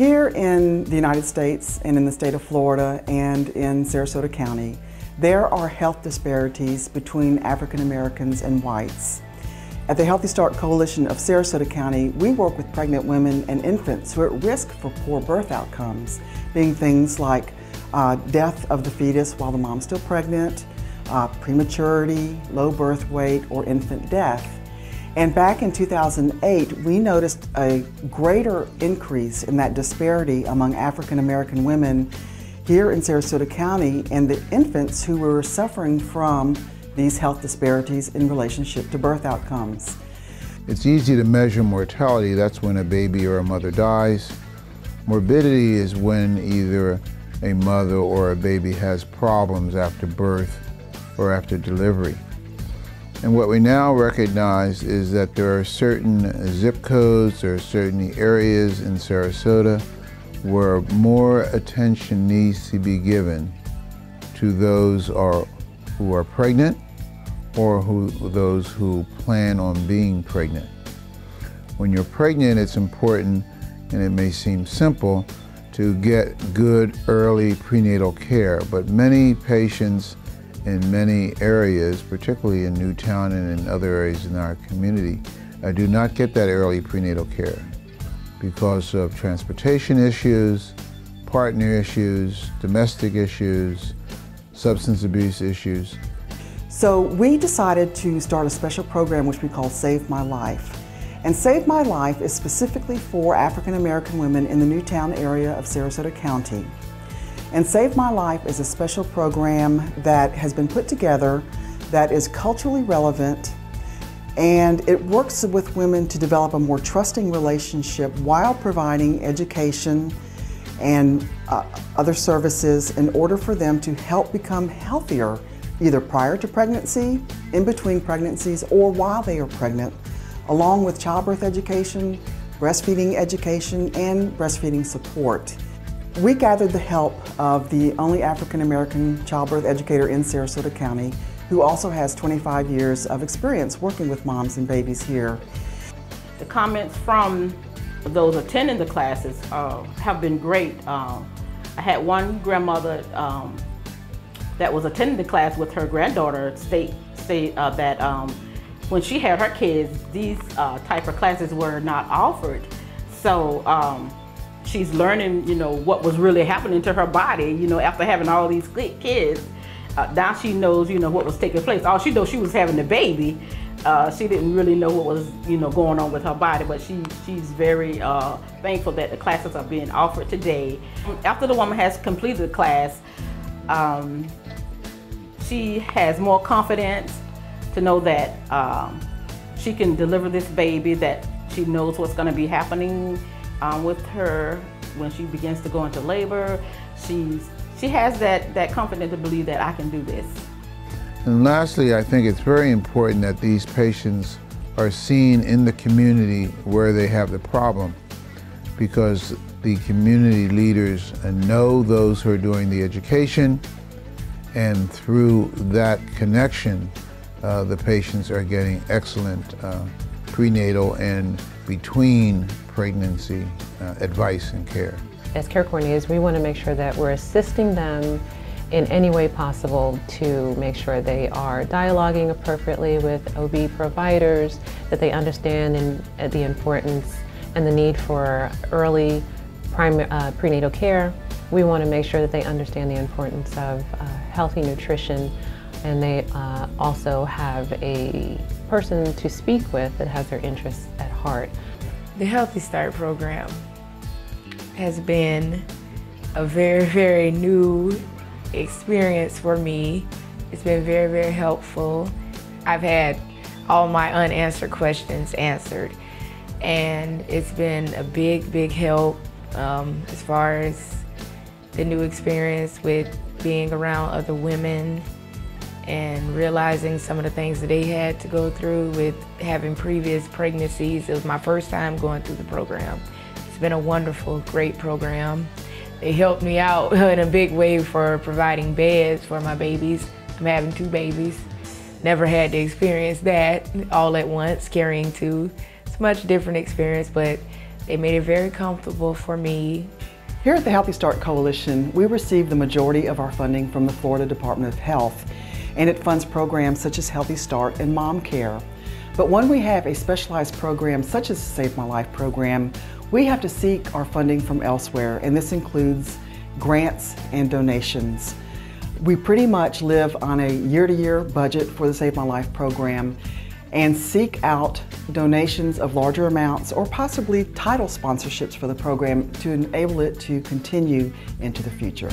Here in the United States and in the state of Florida and in Sarasota County, there are health disparities between African Americans and whites. At the Healthy Start Coalition of Sarasota County, we work with pregnant women and infants who are at risk for poor birth outcomes, being things like death of the fetus while the mom's still pregnant, prematurity, low birth weight, or infant death. And back in 2008, we noticed a greater increase in that disparity among African American women here in Sarasota County and the infants who were suffering from these health disparities in relationship to birth outcomes. It's easy to measure mortality. That's when a baby or a mother dies. Morbidity is when either a mother or a baby has problems after birth or after delivery. And what we now recognize is that there are certain zip codes, there are certain areas in Sarasota where more attention needs to be given to those who are pregnant or those who plan on being pregnant. When you're pregnant, it's important, and it may seem simple, to get good early prenatal care, but many patients in many areas, particularly in Newtown and in other areas in our community, do not get that early prenatal care because of transportation issues, partner issues, domestic issues, substance abuse issues. So we decided to start a special program which we call Save My Life. And Save My Life is specifically for African American women in the Newtown area of Sarasota County. And Save My Life is a special program that has been put together that is culturally relevant, and it works with women to develop a more trusting relationship while providing education and other services in order for them to help become healthier, either prior to pregnancy, in between pregnancies, or while they are pregnant, along with childbirth education, breastfeeding education, and breastfeeding support. We gathered the help of the only African American childbirth educator in Sarasota County, who also has 25 years of experience working with moms and babies here. The comments from those attending the classes have been great. I had one grandmother that was attending the class with her granddaughter state that when she had her kids, these type of classes were not offered. So she's learning, what was really happening to her body, after having all these kids. Now she knows, what was taking place. All she knows, she was having a baby. She didn't really know what was, going on with her body, but she's very thankful that the classes are being offered today. After the woman has completed the class, she has more confidence to know that she can deliver this baby, that she knows what's going to be happening with her when she begins to go into labor. She has that confidence to believe that I can do this. And lastly, I think it's very important that these patients are seen in the community where they have the problem, because the community leaders know those who are doing the education, and through that connection, the patients are getting excellent prenatal and between pregnancy advice and care. As care coordinators, we want to make sure that we're assisting them in any way possible to make sure they are dialoguing appropriately with OB providers, that they understand the importance and the need for early prenatal care. We want to make sure that they understand the importance of healthy nutrition, and they also have a person to speak with that has their interests at heart. The Healthy Start program has been a very, very new experience for me. It's been very, very helpful. I've had all my unanswered questions answered, and it's been a big, big help as far as the new experience with being around other women and realizing some of the things that they had to go through with having previous pregnancies. It was my first time going through the program. It's been a wonderful, great program. They helped me out in a big way for providing beds for my babies. I'm having 2 babies. Never had to experience that all at once, carrying 2. It's a much different experience, but They made it very comfortable for me. Here at the Healthy Start Coalition, we receive the majority of our funding from the Florida Department of Health, and it funds programs such as Healthy Start and Mom Care. But when we have a specialized program such as the Save My Life program, we have to seek our funding from elsewhere, and this includes grants and donations. We pretty much live on a year-to-year budget for the Save My Life program and seek out donations of larger amounts or possibly title sponsorships for the program to enable it to continue into the future.